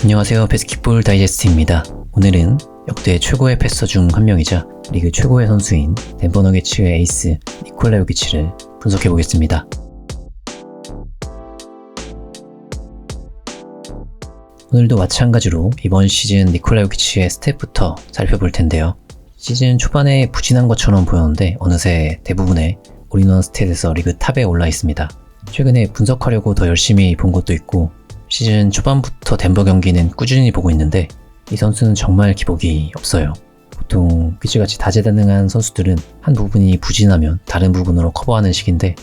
안녕하세요. 배스킷볼 다이제스트입니다. 오늘은 역대 최고의 패서 중 한 명이자 리그 최고의 선수인 덴버 너게츠의 에이스 니콜라 요키치를 분석해보겠습니다. 오늘도 마찬가지로 이번 시즌 니콜라 요키치의 스탯부터 살펴볼 텐데요. 시즌 초반에 부진한 것처럼 보였는데 어느새 대부분의 올인원 스탯에서 리그 탑에 올라 있습니다. 최근에 분석하려고 더 열심히 본 것도 있고 시즌 초반부터 덴버 경기는 꾸준히 보고 있는데 이 선수는 정말 기복이 없어요. 보통 요키치같이 다재다능한 선수들은 한 부분이 부진하면 다른 부분으로 커버하는 식인데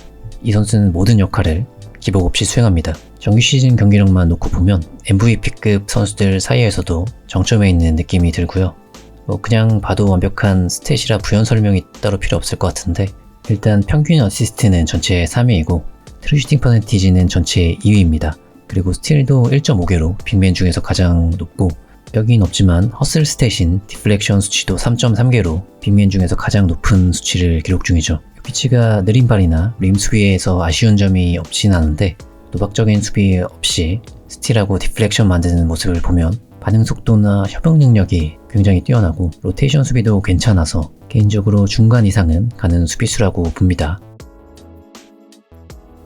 이 선수는 모든 역할을 기복 없이 수행합니다. 정규 시즌 경기력만 놓고 보면 MVP급 선수들 사이에서도 정점에 있는 느낌이 들고요. 그냥 봐도 완벽한 스탯이라 부연 설명이 따로 필요 없을 것 같은데 일단 평균 어시스트는 전체 3위이고 트루 슈팅 퍼센티지는 전체 2위입니다. 그리고 스틸도 1.5개로 빅맨 중에서 가장 높고 여긴 없지만 허슬 스탯인 디플렉션 수치도 3.3개로 빅맨 중에서 가장 높은 수치를 기록 중이죠. 요키치가 느린 발이나 림 수비에서 아쉬운 점이 없진 않은데 노박적인 수비 없이 스틸하고 디플렉션 만드는 모습을 보면 반응 속도나 협응 능력이 굉장히 뛰어나고 로테이션 수비도 괜찮아서 개인적으로 중간 이상은 가는 수비수라고 봅니다.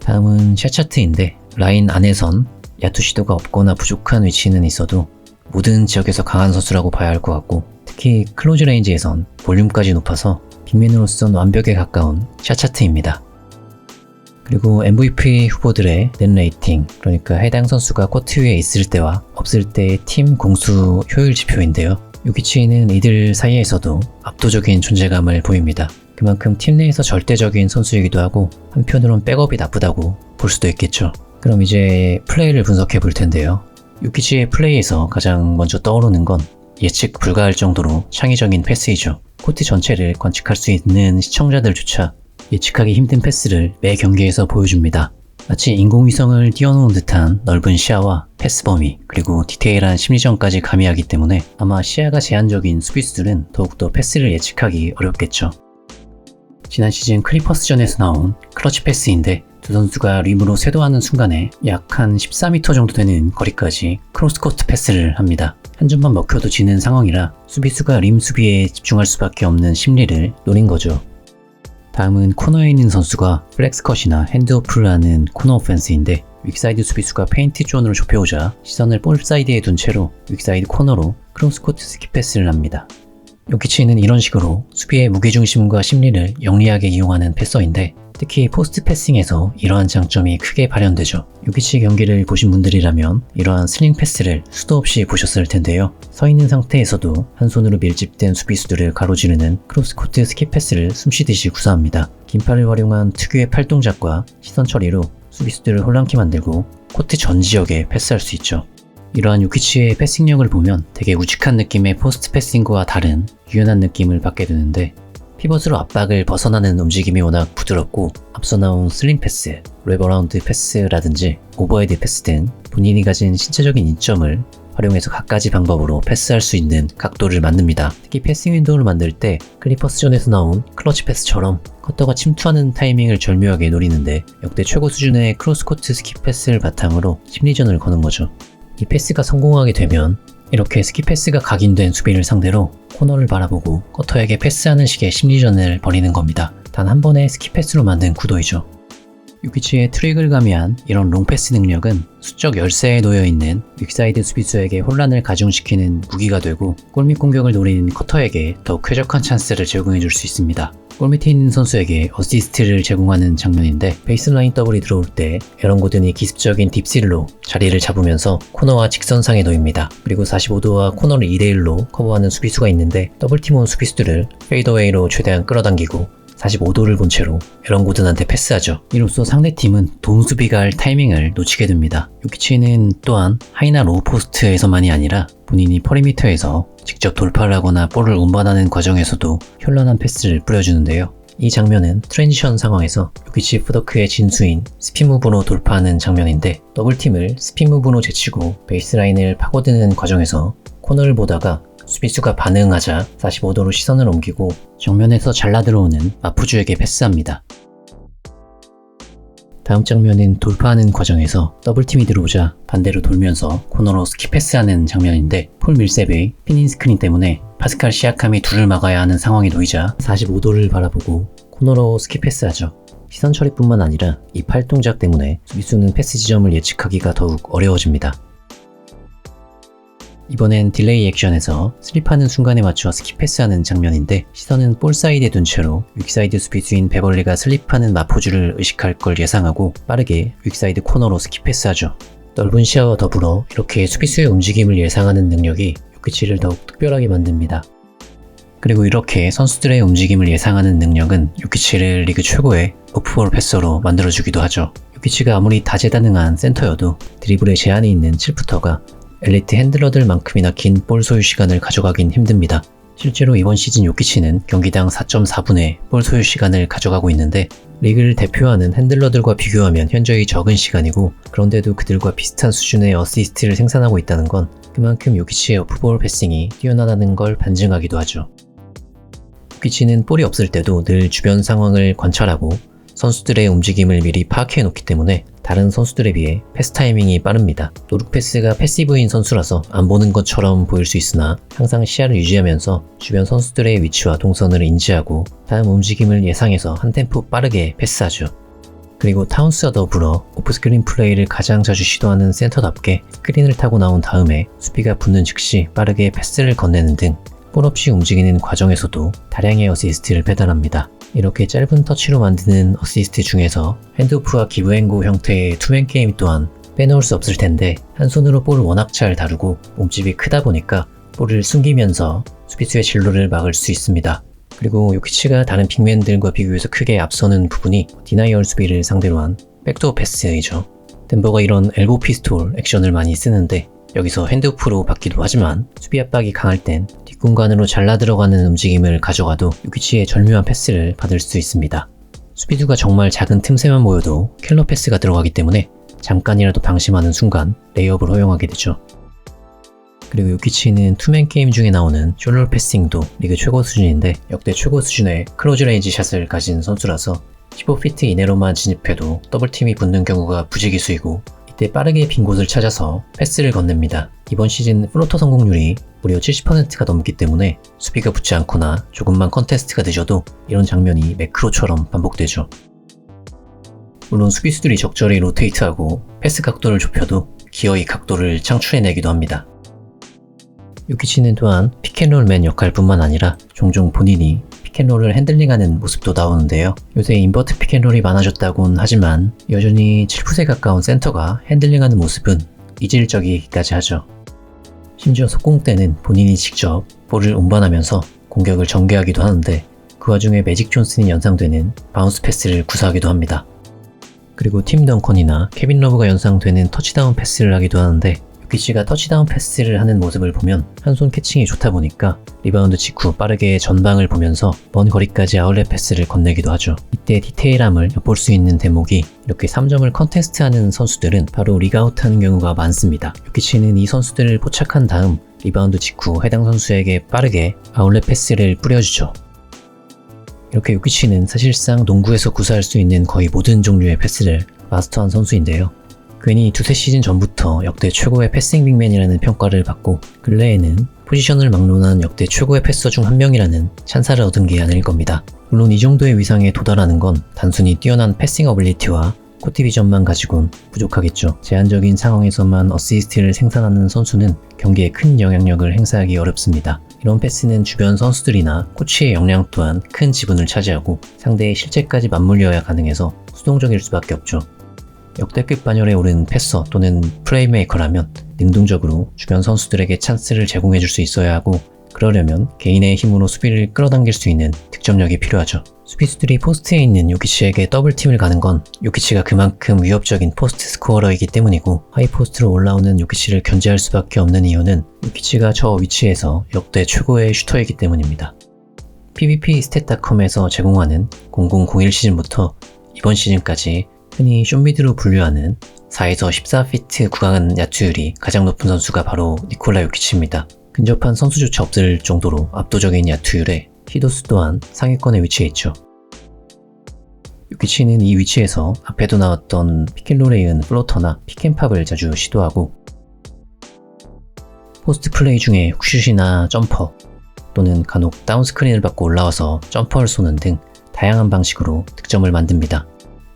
다음은 샷차트인데 라인 안에선 야투 시도가 없거나 부족한 위치는 있어도 모든 지역에서 강한 선수라고 봐야 할 것 같고 특히 클로즈 레인지에선 볼륨까지 높아서 빅맨으로선 완벽에 가까운 샷차트입니다. 그리고 MVP 후보들의 넷 레이팅, 그러니까 해당 선수가 코트 위에 있을 때와 없을 때의 팀 공수 효율 지표인데요. 요키치는 이들 사이에서도 압도적인 존재감을 보입니다. 그만큼 팀 내에서 절대적인 선수이기도 하고 한편으론 백업이 나쁘다고 볼 수도 있겠죠. 그럼 이제 플레이를 분석해 볼 텐데요. 요키치의 플레이에서 가장 먼저 떠오르는 건 예측 불가할 정도로 창의적인 패스이죠. 코트 전체를 관측할 수 있는 시청자들조차 예측하기 힘든 패스를 매 경기에서 보여줍니다. 마치 인공위성을 띄워놓은 듯한 넓은 시야와 패스 범위, 그리고 디테일한 심리전까지 가미하기 때문에 아마 시야가 제한적인 수비수들은 더욱더 패스를 예측하기 어렵겠죠. 지난 시즌 클리퍼스전에서 나온 클러치 패스인데 두 선수가 림으로 쇄도하는 순간에 약 한 14m 정도 되는 거리까지 크로스코트 패스를 합니다. 한 점만 먹혀도 지는 상황이라 수비수가 림 수비에 집중할 수밖에 없는 심리를 노린 거죠. 다음은 코너에 있는 선수가 플렉스컷이나 핸드오프를 하는 코너 오펜스인데 윅사이드 수비수가 페인트 존으로 좁혀오자 시선을 볼 사이드에 둔 채로 윅사이드 코너로 크로스코트 스킵 패스를 합니다. 요키치는 이런 식으로 수비의 무게중심과 심리를 영리하게 이용하는 패서인데 특히 포스트 패싱에서 이러한 장점이 크게 발현되죠. 요키치 경기를 보신 분들이라면 이러한 슬링 패스를 수도 없이 보셨을 텐데요. 서 있는 상태에서도 한 손으로 밀집된 수비수들을 가로지르는 크로스코트 스킵 패스를 숨쉬듯이 구사합니다. 긴 팔을 활용한 특유의 팔 동작과 시선 처리로 수비수들을 혼란케 만들고 코트 전 지역에 패스할 수 있죠. 이러한 요키치의 패싱력을 보면 되게 우직한 느낌의 포스트 패싱과 다른 유연한 느낌을 받게 되는데 피벗으로 압박을 벗어나는 움직임이 워낙 부드럽고 앞서 나온 슬링 패스, 랩어라운드 패스라든지 오버헤드 패스 등 본인이 가진 신체적인 이점을 활용해서 갖가지 방법으로 패스할 수 있는 각도를 만듭니다. 특히 패싱 윈도우를 만들 때 클리퍼스전에서 나온 클러치 패스처럼 커터가 침투하는 타이밍을 절묘하게 노리는데 역대 최고 수준의 크로스코트 스킵 패스를 바탕으로 심리전을 거는 거죠. 이 패스가 성공하게 되면 이렇게 스킵 패스가 각인된 수비를 상대로 코너를 바라보고 커터에게 패스하는 식의 심리전을 벌이는 겁니다. 단 한 번의 스킵 패스로 만든 구도이죠. 요키치의 트릭을 가미한 이런 롱패스 능력은 수적 열세에 놓여있는 윅사이드 수비수에게 혼란을 가중시키는 무기가 되고 골밑 공격을 노리는 커터에게 더욱 쾌적한 찬스를 제공해 줄 수 있습니다. 골밑에 있는 선수에게 어시스트를 제공하는 장면인데 베이스라인 더블이 들어올 때 에런 고든이 기습적인 딥실로 자리를 잡으면서 코너와 직선상에 놓입니다. 그리고 45도와 코너를 2대1로 커버하는 수비수가 있는데 더블팀 온 수비수들을 페이더웨이로 최대한 끌어당기고 45도를 본 채로 에런 고든한테 패스하죠. 이로써 상대팀은 돈 수비가 할 타이밍을 놓치게 됩니다. 요키치는 또한 하이나 로우 포스트에서만이 아니라 본인이 퍼리미터에서 직접 돌파를 하거나 볼을 운반하는 과정에서도 현란한 패스를 뿌려주는데요. 이 장면은 트랜지션 상황에서 요키치 푸더크의 진수인 스핀 무브로 돌파하는 장면인데 더블팀을 스핀 무브로 제치고 베이스라인을 파고드는 과정에서 코너를 보다가 수비수가 반응하자 45도로 시선을 옮기고 정면에서 잘라 들어오는 마푸주에게 패스합니다. 다음 장면은 돌파하는 과정에서 더블팀이 들어오자 반대로 돌면서 코너로 스킵패스하는 장면인데 폴 밀셉의 피닝 스크린 때문에 파스칼 시아캄이 둘을 막아야 하는 상황에 놓이자 45도를 바라보고 코너로 스킵패스하죠. 시선 처리뿐만 아니라 이 팔 동작 때문에 수비수는 패스 지점을 예측하기가 더욱 어려워집니다. 이번엔 딜레이 액션에서 슬립하는 순간에 맞춰 스킵패스하는 장면인데 시선은 볼 사이드에 둔 채로 윅사이드 수비수인 베벌리가 슬립하는 마포주를 의식할 걸 예상하고 빠르게 윅사이드 코너로 스킵패스하죠. 넓은 시야와 더불어 이렇게 수비수의 움직임을 예상하는 능력이 요키치를 더욱 특별하게 만듭니다. 그리고 이렇게 선수들의 움직임을 예상하는 능력은 요키치를 리그 최고의 오프볼 패서로 만들어주기도 하죠. 요키치가 아무리 다재다능한 센터여도 드리블에 제한이 있는 7푸터가 엘리트 핸들러들만큼이나 긴 볼 소유 시간을 가져가긴 힘듭니다. 실제로 이번 시즌 요키치는 경기당 4.4분의 볼 소유 시간을 가져가고 있는데 리그를 대표하는 핸들러들과 비교하면 현저히 적은 시간이고 그런데도 그들과 비슷한 수준의 어시스트를 생산하고 있다는 건 그만큼 요키치의 오프볼 패싱이 뛰어나다는 걸 반증하기도 하죠. 요키치는 볼이 없을 때도 늘 주변 상황을 관찰하고 선수들의 움직임을 미리 파악해 놓기 때문에 다른 선수들에 비해 패스 타이밍이 빠릅니다. 노룩 패스가 패시브인 선수라서 안 보는 것처럼 보일 수 있으나 항상 시야를 유지하면서 주변 선수들의 위치와 동선을 인지하고 다음 움직임을 예상해서 한 템포 빠르게 패스하죠. 그리고 타운스와 더불어 오프스크린 플레이를 가장 자주 시도하는 센터답게 스크린을 타고 나온 다음에 수비가 붙는 즉시 빠르게 패스를 건네는 등 볼 없이 움직이는 과정에서도 다량의 어시스트를 배달합니다. 이렇게 짧은 터치로 만드는 어시스트 중에서 핸드오프와 기브앤고 형태의 투맨 게임 또한 빼놓을 수 없을 텐데 한 손으로 볼을 워낙 잘 다루고 몸집이 크다 보니까 볼을 숨기면서 수비수의 진로를 막을 수 있습니다. 그리고 요키치가 다른 빅맨들과 비교해서 크게 앞서는 부분이 디나이얼 수비를 상대로 한 백도어 패스이죠. 덴버가 이런 엘보 피스톨 액션을 많이 쓰는데 여기서 핸드오프로 받기도 하지만 수비 압박이 강할 땐 뒷공간으로 잘라 들어가는 움직임을 가져가도 요키치의 절묘한 패스를 받을 수 있습니다. 수비수가 정말 작은 틈새만 모여도 킬러 패스가 들어가기 때문에 잠깐이라도 방심하는 순간 레이업을 허용하게 되죠. 그리고 요키치는 투맨 게임 중에 나오는 숄러 패싱도 리그 최고 수준인데 역대 최고 수준의 클로즈 레인지 샷을 가진 선수라서 15피트 이내로만 진입해도 더블팀이 붙는 경우가 부지기수이고 이때 빠르게 빈 곳을 찾아서 패스를 건넵니다. 이번 시즌 플로터 성공률이 무려 70%가 넘기 때문에 수비가 붙지 않거나 조금만 컨테스트가 늦어도 이런 장면이 매크로처럼 반복되죠. 물론 수비수들이 적절히 로테이트하고 패스 각도를 좁혀도 기어이 각도를 창출해내기도 합니다. 요키치는 또한 픽앤롤맨 역할뿐만 아니라 종종 본인이 픽앤롤을 핸들링하는 모습도 나오는데요. 요새 인버트 픽앤롤이 많아졌다곤 하지만 여전히 7풋에 가까운 센터가 핸들링하는 모습은 이질적이기까지 하죠. 심지어 속공 때는 본인이 직접 볼을 운반하면서 공격을 전개하기도 하는데 그 와중에 매직 존슨이 연상되는 바운스 패스를 구사하기도 합니다. 그리고 팀 덩컨이나 케빈 러브가 연상되는 터치다운 패스를 하기도 하는데 요키치가 터치다운 패스를 하는 모습을 보면 한 손 캐칭이 좋다 보니까 리바운드 직후 빠르게 전방을 보면서 먼 거리까지 아웃렛 패스를 건네기도 하죠. 이때 디테일함을 엿볼 수 있는 대목이 이렇게 3점을 컨테스트하는 선수들은 바로 리그아웃하는 경우가 많습니다. 요키치는 이 선수들을 포착한 다음 리바운드 직후 해당 선수에게 빠르게 아웃렛 패스를 뿌려주죠. 이렇게 요키치는 사실상 농구에서 구사할 수 있는 거의 모든 종류의 패스를 마스터한 선수인데요. 괜히 두세 시즌 전부터 역대 최고의 패싱 빅맨이라는 평가를 받고 근래에는 포지션을 막론한 역대 최고의 패서 중 한 명이라는 찬사를 얻은 게 아닐 겁니다. 물론 이 정도의 위상에 도달하는 건 단순히 뛰어난 패싱 어빌리티와 코트 비전만 가지고는 부족하겠죠. 제한적인 상황에서만 어시스트를 생산하는 선수는 경기에 큰 영향력을 행사하기 어렵습니다. 이런 패스는 주변 선수들이나 코치의 역량 또한 큰 지분을 차지하고 상대의 실책까지 맞물려야 가능해서 수동적일 수밖에 없죠. 역대급 반열에 오른 패서 또는 플레이메이커라면 능동적으로 주변 선수들에게 찬스를 제공해줄 수 있어야 하고 그러려면 개인의 힘으로 수비를 끌어당길 수 있는 득점력이 필요하죠. 수비수들이 포스트에 있는 요키치에게 더블팀을 가는 건 요키치가 그만큼 위협적인 포스트 스코어러이기 때문이고 하이포스트로 올라오는 요키치를 견제할 수밖에 없는 이유는 요키치가 저 위치에서 역대 최고의 슈터이기 때문입니다. PVP 스탯닷컴에서 제공하는 0001 시즌부터 이번 시즌까지 흔히 숏미드로 분류하는 4에서 14피트 구간 야투율이 가장 높은 선수가 바로 니콜라 요키치입니다. 근접한 선수조차 없을 정도로 압도적인 야투율에 티도스 또한 상위권에 위치해 있죠. 요키치는 이 위치에서 앞에도 나왔던 피켄롤에 플로터나 픽앤팝을 자주 시도하고 포스트 플레이 중에 훅슛이나 점퍼 또는 간혹 다운스크린을 받고 올라와서 점퍼를 쏘는 등 다양한 방식으로 득점을 만듭니다.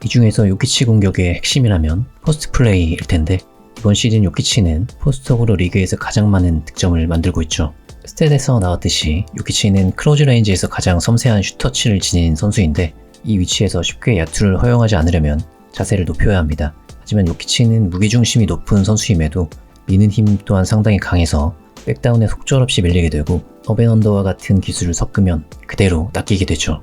이 중에서 요키치 공격의 핵심이라면 포스트 플레이일 텐데 이번 시즌 요키치는 포스트업으로 리그에서 가장 많은 득점을 만들고 있죠. 스탯에서 나왔듯이 요키치는 클로즈 레인지에서 가장 섬세한 슈터치를 지닌 선수인데 이 위치에서 쉽게 야투를 허용하지 않으려면 자세를 높여야 합니다. 하지만 요키치는 무게중심이 높은 선수임에도 미는 힘 또한 상당히 강해서 백다운에 속절없이 밀리게 되고 업앤언더와 같은 기술을 섞으면 그대로 낚이게 되죠.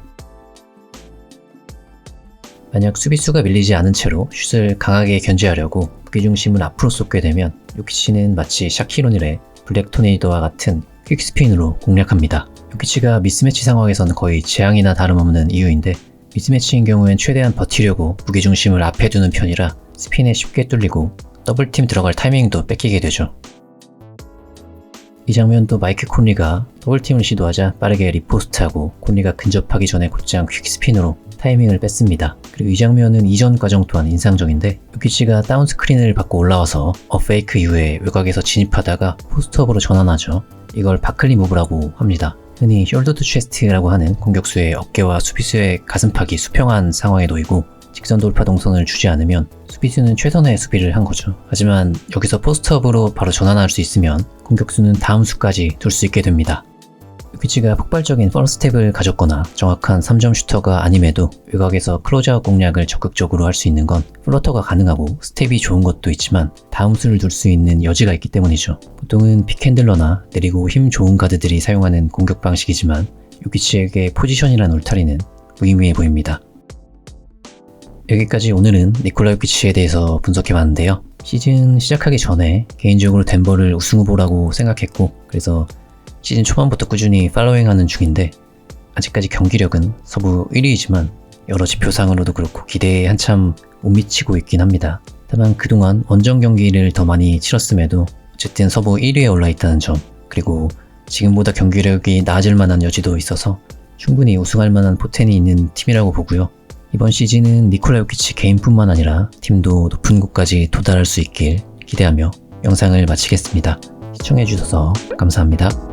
만약 수비수가 밀리지 않은 채로 슛을 강하게 견제하려고 무게중심을 앞으로 쏟게 되면 요키치는 마치 샤키로닐의 블랙 토네이도와 같은 퀵스핀으로 공략합니다. 요키치가 미스매치 상황에서는 거의 재앙이나 다름없는 이유인데 미스매치인 경우엔 최대한 버티려고 무게중심을 앞에 두는 편이라 스핀에 쉽게 뚫리고 더블팀 들어갈 타이밍도 뺏기게 되죠. 이 장면도 마이크 콘리가 더블팀을 시도하자 빠르게 리포스트하고 콘리가 근접하기 전에 곧장 퀵스핀으로 타이밍을 뺐습니다. 그리고 이 장면은 이전 과정 또한 인상적인데 요키치가 다운스크린을 받고 올라와서 페이크 이후에 외곽에서 진입하다가 포스트업으로 전환하죠. 이걸 바클리 무브라고 합니다. 흔히 숄더 투 체스트라고 하는 공격수의 어깨와 수비수의 가슴팍이 수평한 상황에 놓이고 직선 돌파 동선을 주지 않으면 수비수는 최선의 수비를 한 거죠. 하지만 여기서 포스트업으로 바로 전환할 수 있으면 공격수는 다음 수까지 둘 수 있게 됩니다. 요키치가 폭발적인 퍼스트스텝을 가졌거나 정확한 3점 슈터가 아님에도 외곽에서 클로즈아웃 공략을 적극적으로 할 수 있는 건 플러터가 가능하고 스텝이 좋은 것도 있지만 다음 수를 둘 수 있는 여지가 있기 때문이죠. 보통은 픽핸들러나 내리고 힘 좋은 가드들이 사용하는 공격 방식이지만 요키치에게 포지션이란 울타리는 무의미해 보입니다. 여기까지 오늘은 니콜라 요키치에 대해서 분석해봤는데요. 시즌 시작하기 전에 개인적으로 덴버를 우승 후보라고 생각했고 그래서 시즌 초반부터 꾸준히 팔로잉하는 중인데 아직까지 경기력은 서부 1위이지만 여러 지표상으로도 그렇고 기대에 한참 못 미치고 있긴 합니다. 다만 그동안 원정 경기를 더 많이 치렀음에도 어쨌든 서부 1위에 올라있다는 점 그리고 지금보다 경기력이 나아질 만한 여지도 있어서 충분히 우승할 만한 포텐이 있는 팀이라고 보고요. 이번 시즌은 니콜라 요키치 개인뿐만 아니라 팀도 높은 곳까지 도달할 수 있길 기대하며 영상을 마치겠습니다. 시청해주셔서 감사합니다.